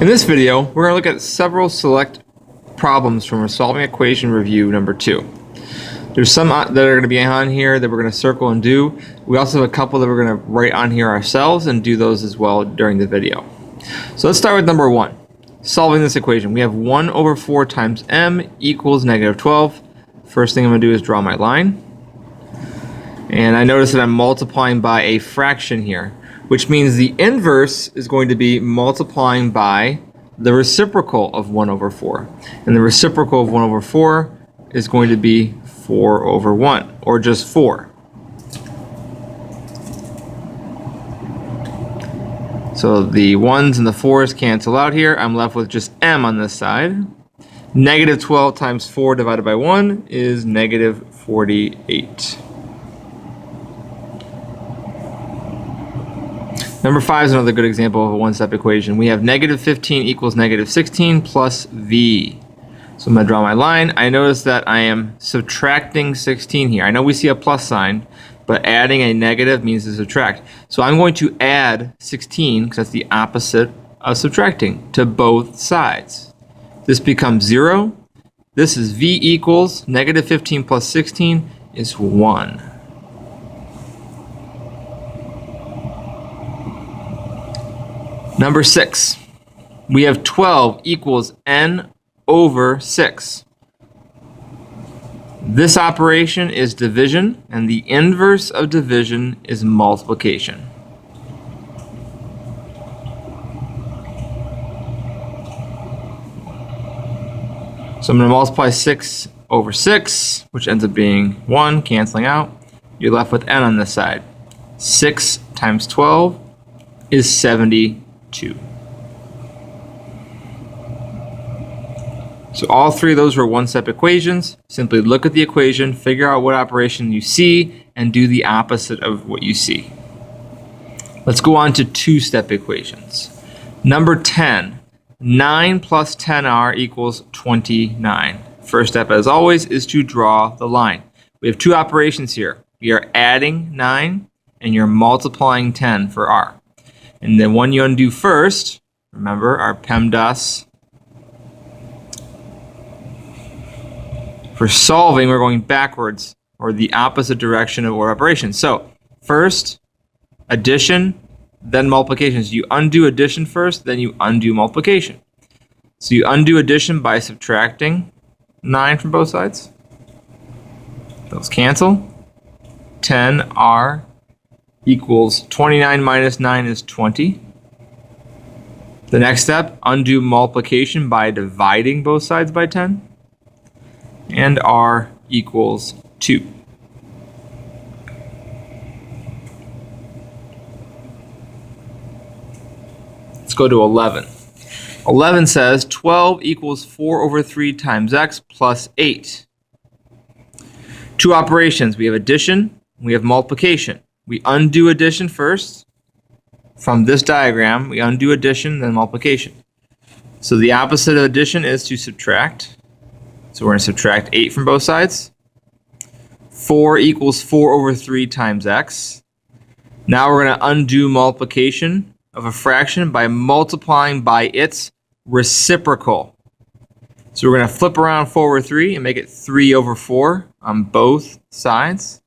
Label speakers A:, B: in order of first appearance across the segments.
A: In this video, we're going to look at several select problems from our solving equation review number 2. There's some that are going to be on here that we're going to circle and do. We also have a couple that we're going to write on here ourselves and do those as well during the video. So let's start with number 1. Solving this equation. We have 1 over 4 times m equals negative 12. First thing I'm going to do is draw my line. And I notice that I'm multiplying by a fraction here, which means the inverse is going to be multiplying by the reciprocal of 1 over 4. And the reciprocal of 1 over 4 is going to be 4 over 1, or just 4. So the 1s and the 4s cancel out here. I'm left with just m on this side. Negative 12 times 4 divided by 1 is negative 48. Number 5 is another good example of a one-step equation. We have negative 15 equals negative 16 plus v. So I'm going to draw my line. I notice that I am subtracting 16 here. I know we see a plus sign, but adding a negative means to subtract. So I'm going to add 16, because that's the opposite of subtracting, to both sides. This becomes 0. This is v equals negative 15 plus 16 is 1. Number 6, we have 12 equals n over 6. This operation is division, and the inverse of division is multiplication. So I'm going to multiply 6 over 6, which ends up being 1, canceling out. You're left with n on this side. 6 times 12 is 72. So all three of those were one-step equations. Simply look at the equation, figure out what operation you see, and do the opposite of what you see. Let's go on to two-step equations. Number 10, 9 plus 10r equals 29. First step, as always, is to draw the line. We have two operations here. We are adding 9, and you're multiplying 10 for r. And the one you undo first, remember, our PEMDAS. For solving, we're going backwards, or the opposite direction of our operation. So, first, addition, then multiplication. So you undo addition first, then you undo multiplication. So you undo addition by subtracting 9 from both sides. Those cancel. 10r equals 29 minus 9 is 20. The next step, undo multiplication by dividing both sides by 10. And r equals 2. Let's go to 11. 11 says 12 equals 4 over 3 times x plus 8. Two operations. We have addition, we have multiplication. We undo addition first. From this diagram, we undo addition, then multiplication. So the opposite of addition is to subtract. So we're going to subtract 8 from both sides. 4 equals 4 over 3 times x. Now we're going to undo multiplication of a fraction by multiplying by its reciprocal. So we're going to flip around 4 over 3 and make it 3 over 4 on both sides.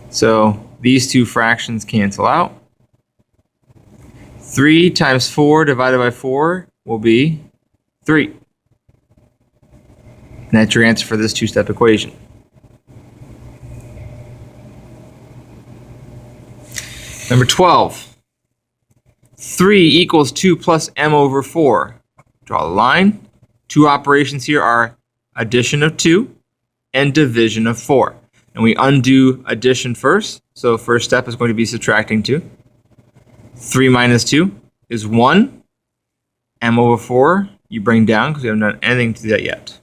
A: So these two fractions cancel out. 3 times 4 divided by 4 will be 3. And that's your answer for this two-step equation. Number 12. 3 equals 2 plus m over 4. Draw the line. Two operations here are addition of 2 and division of 4. And we undo addition first. So first step is going to be subtracting 2. 3 minus 2 is 1. M over 4 you bring down because we haven't done anything to that yet.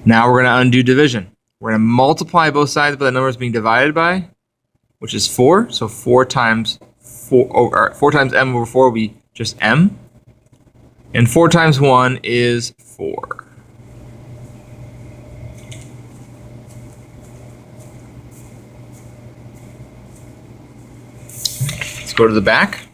A: Now we're going to undo division. We're going to multiply both sides by the numbers being divided by, which is 4. So 4 times m over 4 will be just m. And 4 times 1 is 4. Let's go to the back.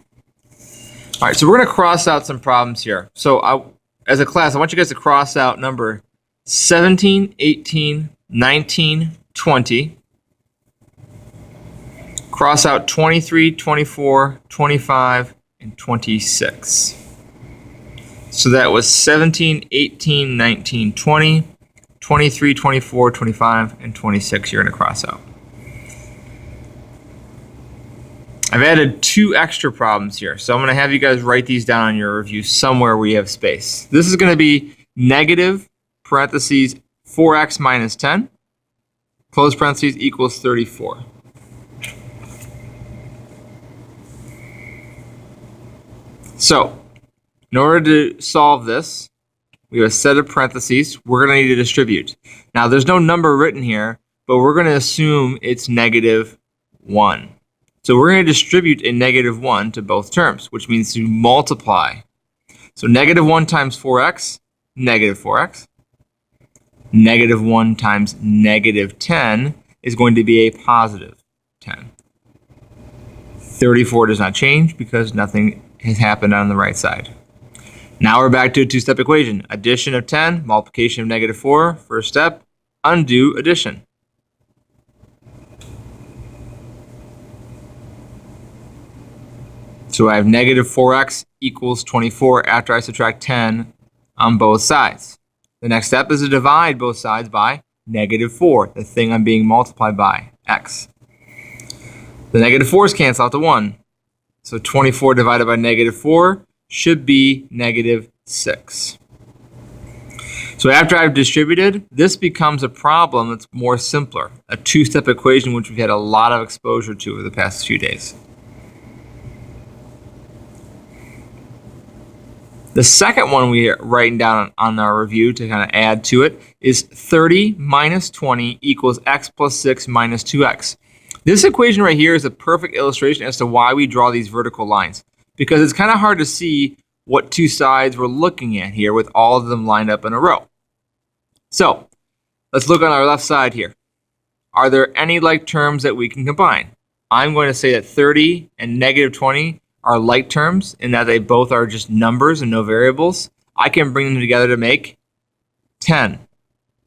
A: All right, so we're going to cross out some problems here. So as a class, I want you guys to cross out number 17, 18, 19, 20. Cross out 23, 24, 25, and 26. So that was 17, 18, 19, 20, 23, 24, 25, and 26 you're going to cross out. I've added 2 extra problems here, so I'm going to have you guys write these down on your review somewhere where you have space. This is going to be negative parentheses 4x minus 10, close parentheses equals 34. So, in order to solve this, we have a set of parentheses. We're going to need to distribute. Now, there's no number written here, but we're going to assume it's negative 1. So we're going to distribute a negative 1 to both terms, which means to multiply. So negative 1 times 4x, negative 4x. Negative 1 times negative 10 is going to be a positive 10. 34 does not change because nothing has happened on the right side. Now we're back to a 2-step equation. Addition of 10, multiplication of negative 4. First step, undo addition. So I have negative 4x equals 24 after I subtract 10 on both sides. The next step is to divide both sides by negative 4, the thing I'm being multiplied by, x. The negative 4's cancel out to 1. So 24 divided by negative 4 should be negative 6. So after I've distributed, this becomes a problem that's more simpler, a 2-step equation which we've had a lot of exposure to over the past few days. The second one we are writing down on our review to kind of add to it is 30 minus 20 equals x plus 6 minus 2x. This equation right here is a perfect illustration as to why we draw these vertical lines, because it's kind of hard to see what 2 sides we're looking at here with all of them lined up in a row. So let's look on our left side here. Are there any like terms that we can combine? I'm going to say that 30 and negative 20 are like terms in that they both are just numbers and no variables. I can bring them together to make 10.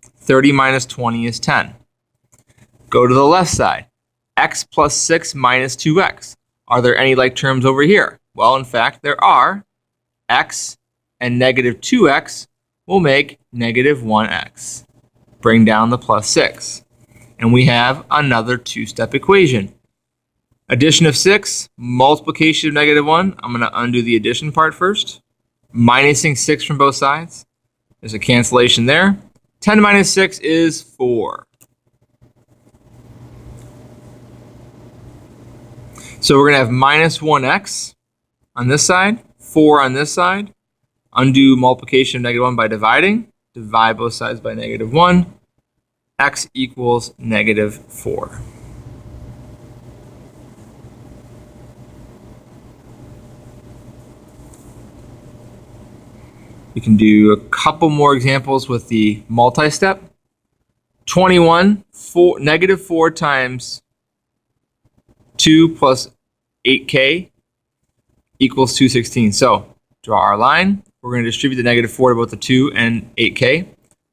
A: 30 minus 20 is 10. Go to the left side. X plus 6 minus 2x. Are there any like terms over here? Well, in fact, there are. X and negative 2x will make negative 1x. Bring down the plus 6. And we have another 2-step equation. Addition of 6, multiplication of negative 1. I'm going to undo the addition part first. Minusing 6 from both sides. There's a cancellation there. 10 minus 6 is 4. So we're going to have minus 1x on this side, 4 on this side. Undo multiplication of negative 1 by dividing. Divide both sides by negative 1. X equals negative 4. We can do a couple more examples with the multi-step. 21, negative 4 times 2 plus 8k equals 216. So draw our line. We're going to distribute the negative 4 to both the 2 and 8k.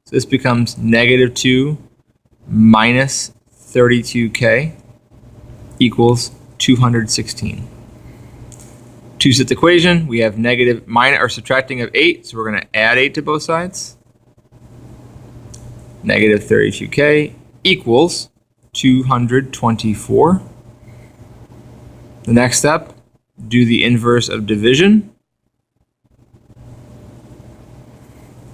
A: So this becomes negative 2 minus 32k equals 216. 2-step equation, we have negative minus or subtracting of 8, so we're going to add 8 to both sides. Negative 32k equals 224. The next step, do the inverse of division.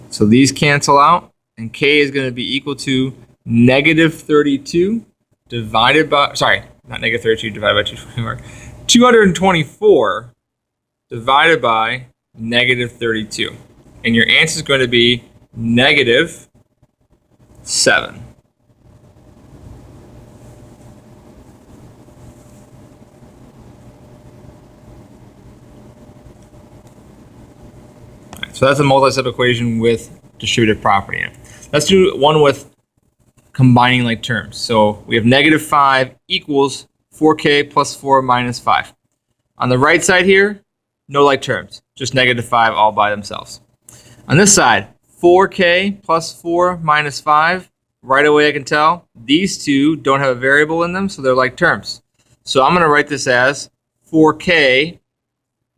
A: So these cancel out, and k is going to be equal to negative 32 divided by, sorry, not negative 32 divided by 224. 224 divided by negative 32. And your answer is going to be negative 7. So that's a multi-step equation with distributive property in it. Let's do one with combining like terms. So we have negative 5 equals 4k plus 4 minus 5. On the right side here, no like terms, just -5 all by themselves. On this side, 4k plus 4 minus 5, right away I can tell these two don't have a variable in them, so they're like terms. So I'm going to write this as 4k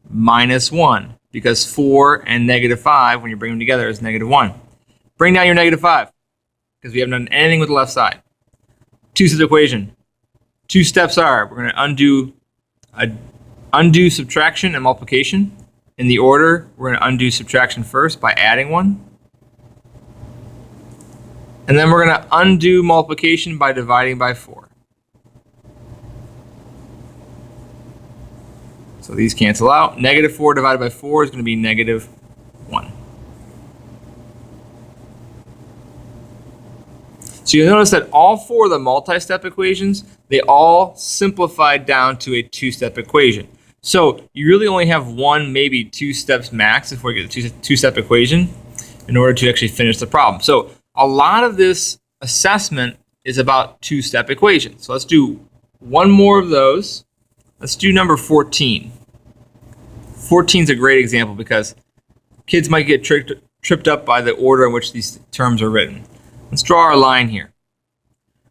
A: minus 1, because 4 and -5, when you bring them together, is -1. Bring down your -5, because we haven't done anything with the left side. Two-step equation. Two steps are, we're going to undo subtraction and multiplication. In the order, we're going to undo subtraction first by adding 1. And then we're going to undo multiplication by dividing by 4. So these cancel out. -4 divided by 4 is going to be -1. So you'll notice that all 4 of the multi-step equations, they all simplified down to a two-step equation. So you really only have 1, maybe 2 steps max if we get a two-step equation in order to actually finish the problem. So a lot of this assessment is about two-step equations. So let's do one more of those. Let's do number 14. 14 is a great example because kids might get tripped up by the order in which these terms are written. Let's draw our line here.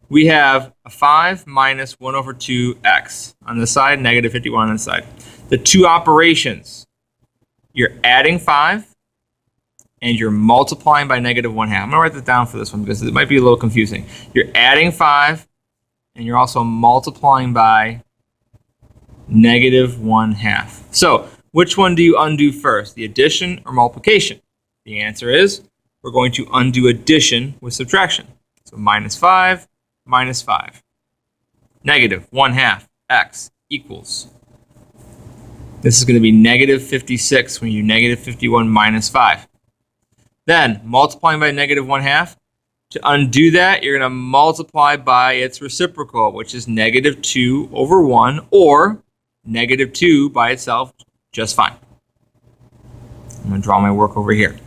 A: We have a 5 minus 1 over 2x on this side, -51 on this side. The two operations, you're adding 5 and you're multiplying by -1/2. I'm going to write that down for this one because it might be a little confusing. You're adding 5 and you're also multiplying by -1/2. So which one do you undo first, the addition or multiplication? The answer is we're going to undo addition with subtraction. So -5 minus 5. -1/2 x equals. This is going to be -56 when you do -51 minus 5. Then multiplying by -1/2. To undo that, you're going to multiply by its reciprocal, which is -2 over 1, or -2 by itself just fine. I'm going to draw my work over here.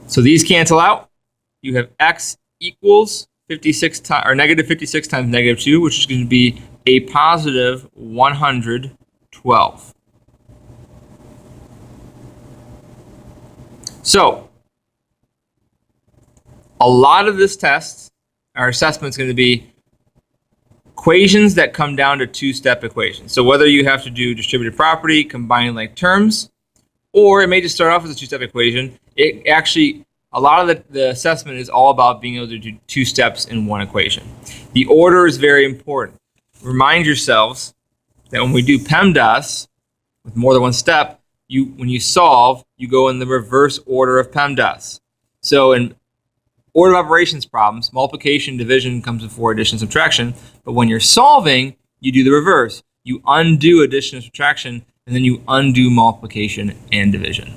A: So these cancel out. You have x equals 56 times, or -56 times -2, which is going to be a positive 112. So a lot of this test, our assessment is going to be equations that come down to two-step equations. So whether you have to do distributed property, combining like terms, or it may just start off as a two-step equation, it actually, a lot of the assessment is all about being able to do 2 steps in one equation. The order is very important. Remind yourselves that when we do PEMDAS with more than one step, when you solve, you go in the reverse order of PEMDAS. So in order of operations problems, multiplication, division comes before addition, subtraction. But when you're solving, you do the reverse. You undo addition and subtraction, and then you undo multiplication and division.